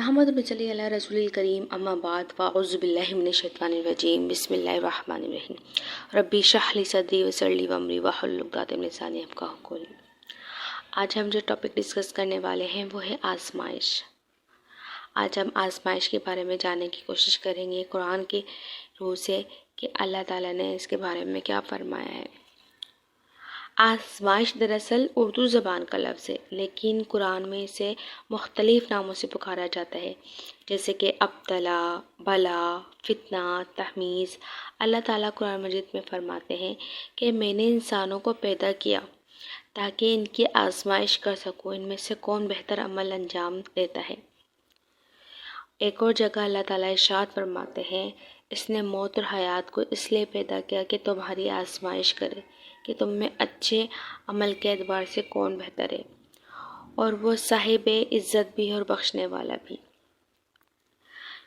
نحمد نصلی علی رسول الکریم اما بعد فاعوذ باللہ من الشیطان الرجیم بسم اللہ الرحمن الرحیم ربی اشرح لی صدری ویسر لی امری واحلل عقدۃ من لسانی یفقہوا قولی۔ آج ہم جو ٹاپک ڈسکس کرنے والے ہیں وہ ہے آزمائش۔ آج ہم آزمائش کے بارے میں جاننے کی کوشش کریں گے قرآن کی روح سے کہ اللہ تعالیٰ نے اس کے بارے میں کیا فرمایا ہے۔ آزمائش دراصل اردو زبان کا لفظ ہے، لیکن قرآن میں اسے مختلف ناموں سے پکارا جاتا ہے، جیسے کہ ابتلا، بلا، فتنہ، تحمیز۔ اللہ تعالیٰ قرآن مجید میں فرماتے ہیں کہ میں نے انسانوں کو پیدا کیا تاکہ ان کی آزمائش کر سکوں، ان میں سے کون بہتر عمل انجام دیتا ہے۔ ایک اور جگہ اللہ تعالیٰ ارشاد فرماتے ہیں، اس نے موت اور حیات کو اس لیے پیدا کیا کہ تمہاری آزمائش کرے کہ تم میں اچھے عمل کے اعتبار سے کون بہتر ہے، اور وہ صاحب عزت بھی اور بخشنے والا بھی۔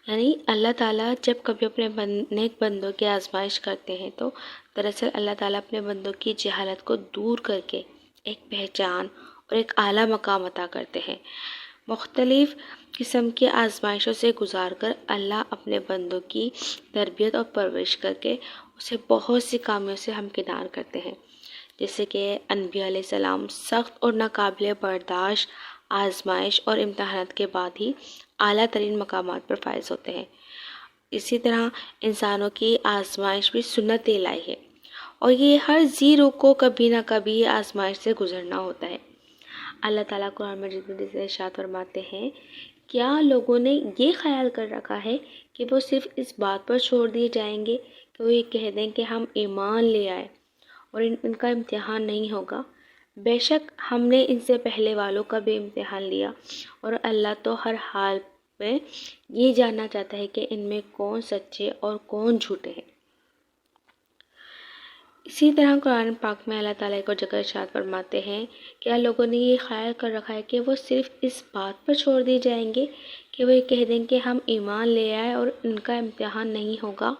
یعنی اللہ تعالیٰ جب کبھی اپنے نیک بندوں کی آزمائش کرتے ہیں تو دراصل اللہ تعالیٰ اپنے بندوں کی جہالت کو دور کر کے ایک پہچان اور ایک اعلیٰ مقام عطا کرتے ہیں۔ مختلف قسم کی آزمائشوں سے گزار کر اللہ اپنے بندوں کی تربیت اور پرورش کر کے اسے بہت سی کامیوں سے ہمکنار کرتے ہیں، جیسے کہ انبیاء علیہ السلام سخت اور ناقابل برداشت آزمائش اور امتحانات کے بعد ہی اعلیٰ ترین مقامات پر فائز ہوتے ہیں۔ اسی طرح انسانوں کی آزمائش بھی سنت الہی ہے، اور یہ ہر ذی روح کو کبھی نہ کبھی آزمائش سے گزرنا ہوتا ہے۔ اللہ تعالیٰ قرآن مجید میں جیسے ارشاد فرماتے ہیں، کیا لوگوں نے یہ خیال کر رکھا ہے کہ وہ صرف اس بات پر چھوڑ دیے جائیں گے کہ وہ یہ کہہ دیں کہ ہم ایمان لے آئے اور ان کا امتحان نہیں ہوگا؟ بے شک ہم نے ان سے پہلے والوں کا بھی امتحان لیا، اور اللہ تو ہر حال میں یہ جاننا چاہتا ہے کہ ان میں کون سچے اور کون جھوٹے ہیں۔ اسی طرح قرآن پاک میں اللہ تعالیٰ کو جگہ ارشاد فرماتے ہیں، کیا لوگوں نے یہ خیال کر رکھا ہے کہ وہ صرف اس بات پر چھوڑ دیے جائیں گے کہ وہ یہ کہہ دیں کہ ہم ایمان لے آئے اور ان کا امتحان نہیں ہوگا؟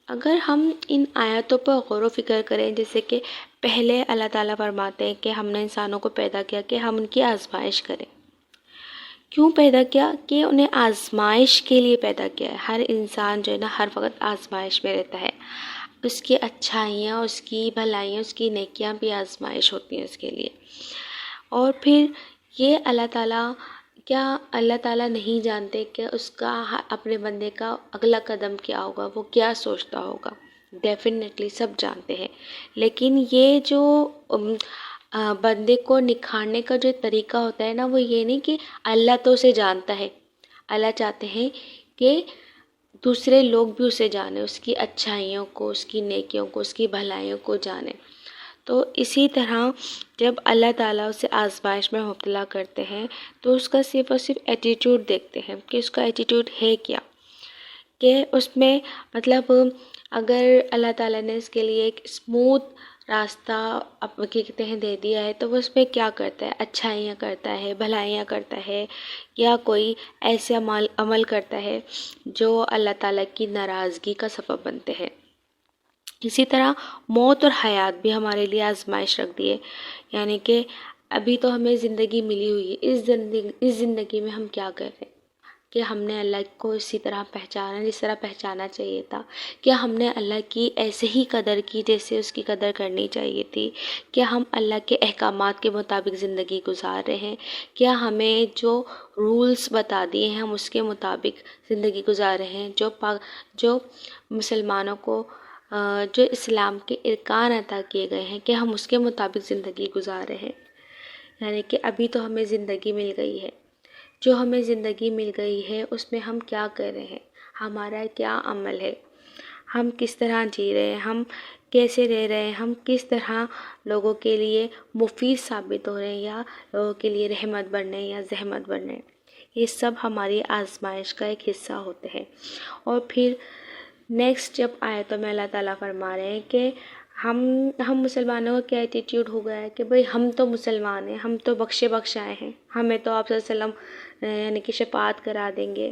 اگر ہم ان آیاتوں پر غور و فکر کریں، جیسے کہ پہلے اللہ تعالیٰ فرماتے ہیں کہ ہم نے انسانوں کو پیدا کیا کہ ہم ان کی آزمائش کریں۔ کیوں پیدا کیا؟ کہ انہیں آزمائش کے لیے پیدا کیا ہے۔ ہر انسان جو ہے نا ہر وقت آزمائش میں رہتا ہے، اس کی اچھائیاں، اس کی بھلائیاں، اس کی نیکیاں بھی آزمائش ہوتی ہیں اس کے لیے۔ اور پھر یہ کیا اللہ تعالیٰ نہیں جانتے کہ اس کا اپنے بندے کا اگلا قدم کیا ہوگا، وہ کیا سوچتا ہوگا؟ ڈیفینیٹلی سب جانتے ہیں، لیکن یہ جو بندے کو نکھارنے کا جو طریقہ ہوتا ہے نا، وہ یہ نہیں کہ اللہ تو اسے جانتا ہے، اللہ چاہتے ہیں کہ دوسرے لوگ بھی اسے جانیں، اس کی اچھائیوں کو، اس کی نیکیوں کو، اس کی بھلائیوں کو جانیں۔ تو اسی طرح جب اللہ تعالیٰ اسے آزمائش میں مبتلا کرتے ہیں تو اس کا صرف اور صرف ایٹیٹیوڈ دیکھتے ہیں کہ اس کا ایٹیٹیوڈ ہے کیا، کہ اس میں مطلب اگر اللہ تعالیٰ نے اس کے لیے ایک اسموتھ راستہ کہتے ہیں دے دیا ہے تو وہ اس میں کیا کرتا ہے؟ اچھائیاں کرتا ہے، بھلائیاں کرتا ہے، یا کوئی ایسے عمل کرتا ہے جو اللہ تعالیٰ کی ناراضگی کا سبب بنتے ہیں۔ اسی طرح موت اور حیات بھی ہمارے لیے آزمائش رکھ دی ہے، یعنی کہ ابھی تو ہمیں زندگی ملی ہوئی ہے، اس زندگی میں ہم کیا کر رہے ہیں؟ کہ ہم نے اللہ کو اسی طرح پہچانا جس طرح پہچانا چاہیے تھا؟ کیا ہم نے اللہ کی ایسے ہی قدر کی جیسے اس کی قدر کرنی چاہیے تھی؟ کیا ہم اللہ کے احکامات کے مطابق زندگی گزار رہے ہیں؟ کیا ہمیں جو رولز بتا دیے ہیں ہم اس کے مطابق زندگی گزار رہے ہیں؟ جو مسلمانوں کو جو اسلام کے ارکان عطا کیے گئے ہیں کہ ہم اس کے مطابق زندگی گزار رہے ہیں؟ یعنی کہ ابھی تو ہمیں زندگی مل گئی ہے، جو ہمیں زندگی مل گئی ہے اس میں ہم کیا کر رہے ہیں؟ ہمارا کیا عمل ہے؟ ہم کس طرح جی رہے ہیں؟ ہم کیسے رہ رہے ہیں؟ ہم کس طرح لوگوں کے لیے مفید ثابت ہو رہے ہیں، یا لوگوں کے لیے رحمت بن رہے ہیں یا زحمت بن رہے ہیں؟ یہ سب ہماری آزمائش کا ایک حصہ ہوتے ہیں۔ اور پھر نیکسٹ جب آیتوں میں اللہ تعالیٰ فرما رہے ہیں کہ ہم مسلمانوں کا کیا ایٹیٹیوڈ ہو گیا ہے کہ بھئی ہم تو مسلمان ہیں، ہم تو بخشے بخشائے ہیں، ہمیں تو آپ صلی اللہ علیہ وسلم یعنی کہ شفاعت کرا دیں گے۔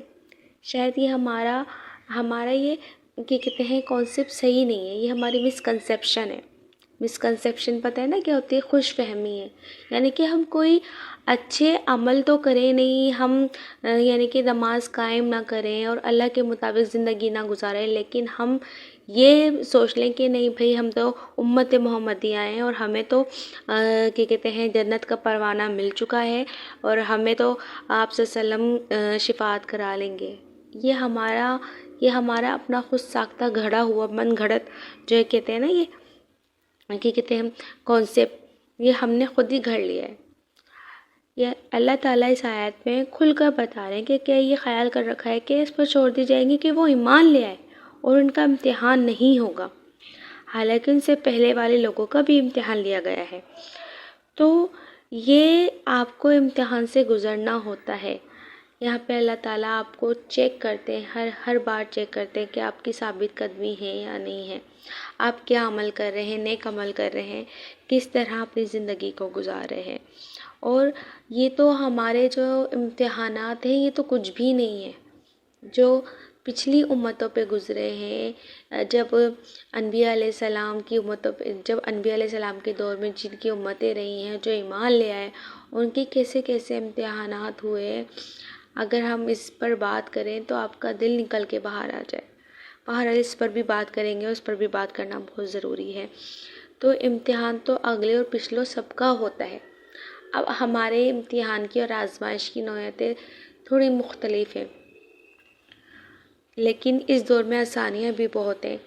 شاید یہ ہمارا یہ کہ کہتے ہیں کانسیپٹ صحیح نہیں ہے، یہ ہماری مسکنسیپشن ہے مسکنسیپشن پتہ ہے نا کیا ہوتی ہے؟ خوش فہمی ہے، یعنی کہ ہم کوئی اچھے عمل تو کریں نہیں، ہم یعنی کہ نماز قائم نہ کریں اور اللہ کے مطابق زندگی نہ گزاریں، لیکن ہم یہ سوچ لیں کہ نہیں بھئی ہم تو امت محمدیہ ہیں اور ہمیں تو کیا کہتے ہیں جنت کا پروانہ مل چکا ہے اور ہمیں تو آپ صلی اللہ علیہ وسلم شفاعت کرا لیں گے۔ یہ ہمارا اپنا خود ساختہ گھڑا ہوا من گھڑت جو ہے کہتے ہیں نا، یہ کیا کہتے ہیں کانسیپٹ، یہ ہم نے خود ہی گھڑ لیا ہے۔ یہ اللہ تعالیٰ اس آیت میں کھل کر بتا رہے ہیں کہ کیا یہ خیال کر رکھا ہے کہ اس پر چھوڑ دی جائیں گی کہ وہ ایمان لے آئے اور ان کا امتحان نہیں ہوگا، حالانکہ ان سے پہلے والے لوگوں کا بھی امتحان لیا گیا ہے۔ تو یہ آپ کو امتحان سے گزرنا ہوتا ہے۔ یہاں پہ اللہ تعالیٰ آپ کو چیک کرتے ہیں، ہر بار چیک کرتے ہیں کہ آپ کی ثابت قدمی ہے یا نہیں ہے، آپ کیا عمل کر رہے ہیں، نیک عمل کر رہے ہیں، کس طرح اپنی زندگی کو گزار رہے ہیں۔ اور یہ تو ہمارے جو امتحانات ہیں یہ تو کچھ بھی نہیں ہے، جو پچھلی امتوں پہ گزرے ہیں، جب انبیاء علیہ السلام کی امتوں پہ، جب انبیاء علیہ السلام کے دور میں جن کی امتیں رہی ہیں، جو ایمان لے آئے، ان کے کیسے کیسے امتحانات ہوئے، اگر ہم اس پر بات کریں تو آپ کا دل نکل کے باہر آ جائے۔ بہرحال اس پر بھی بات کریں گے، اس پر بھی بات کرنا بہت ضروری ہے۔ تو امتحان تو اگلے اور پچھلوں سب کا ہوتا ہے۔ اب ہمارے امتحان کی اور آزمائش کی نوعیتیں تھوڑی مختلف ہیں، لیکن اس دور میں آسانیاں بھی بہت ہیں،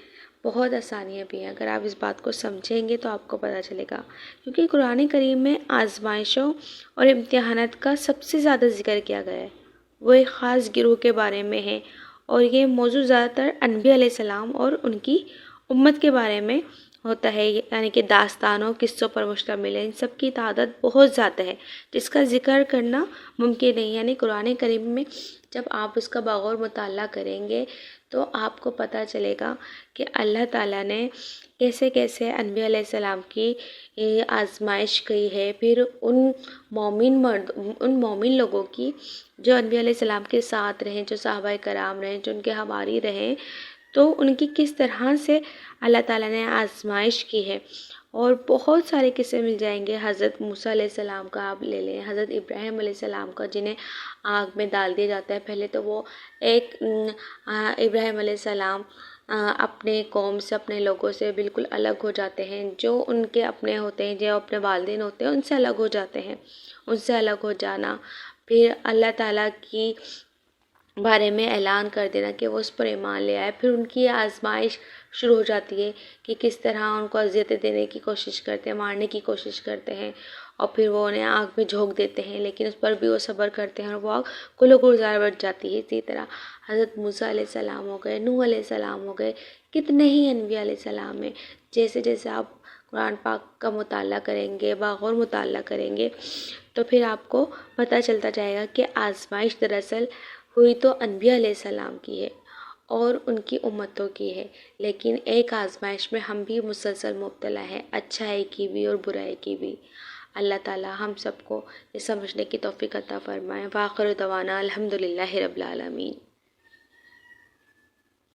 بہت آسانیاں بھی ہیں۔ اگر آپ اس بات کو سمجھیں گے تو آپ کو پتہ چلے گا، کیونکہ قرآن کریم میں آزمائشوں اور امتحانات کا سب سے زیادہ ذکر کیا گیا ہے۔ وہ ایک خاص گروہ کے بارے میں ہے، اور یہ موضوع زیادہ تر انبیاء علیہ السلام اور ان کی امت کے بارے میں ہوتا ہے، یعنی کہ داستانوں قصوں پر مشتمل ہے۔ ان سب کی تعداد بہت زیادہ ہے جس کا ذکر کرنا ممکن نہیں، یعنی قرآن کریم میں جب آپ اس کا بغور مطالعہ کریں گے تو آپ کو پتہ چلے گا کہ اللہ تعالیٰ نے کیسے کیسے انبیاء علیہ السلام کی آزمائش کی ہے، پھر ان مومن لوگوں کی جو انبیاء علیہ السلام کے ساتھ رہیں، جو صحابہ کرام رہیں، جو ان کے حواری رہیں، تو ان کی کس طرح سے اللہ تعالیٰ نے آزمائش کی ہے۔ اور بہت سارے قصے مل جائیں گے، حضرت موسیٰ علیہ السلام کا آپ لے لیں، حضرت ابراہیم علیہ السلام کا، جنہیں آگ میں ڈال دیا جاتا ہے۔ پہلے تو وہ ابراہیم علیہ السلام اپنے قوم سے، اپنے لوگوں سے بالکل الگ ہو جاتے ہیں، جو ان کے اپنے ہوتے ہیں، جو اپنے والدین ہوتے ہیں، ان سے الگ ہو جاتے ہیں۔ ان سے الگ ہو جانا، پھر اللہ تعالیٰ کی بارے میں اعلان کر دینا کہ وہ اس پر ایمان لے آئے، پھر ان کی آزمائش شروع ہو جاتی ہے کہ کس طرح ان کو اذیتیں دینے کی کوشش کرتے ہیں، مارنے کی کوشش کرتے ہیں، اور پھر وہ انہیں آگ میں جھونک دیتے ہیں، لیکن اس پر بھی وہ صبر کرتے ہیں اور وہ آگ کل و گلزار بچ جاتی ہے۔ اسی طرح حضرت موسیٰ علیہ السلام ہو گئے، نوح علیہ السلام ہو گئے، کتنے ہی انبیاء علیہ السلام ہیں۔ جیسے جیسے آپ قرآن پاک کا مطالعہ کریں گے، باغور مطالعہ کریں گے، تو پھر آپ کو پتہ چلتا جائے گا کہ آزمائش دراصل ہوئی تو انبیاء علیہ السلام کی ہے اور ان کی امتوں کی ہے، لیکن ایک آزمائش میں ہم بھی مسلسل مبتلا ہیں، اچھائی کی بھی اور برائی کی بھی۔ اللہ تعالیٰ ہم سب کو یہ سمجھنے کی توفیق عطا فرمائے۔ وآخر دعوانا الحمدللہ رب العالمین۔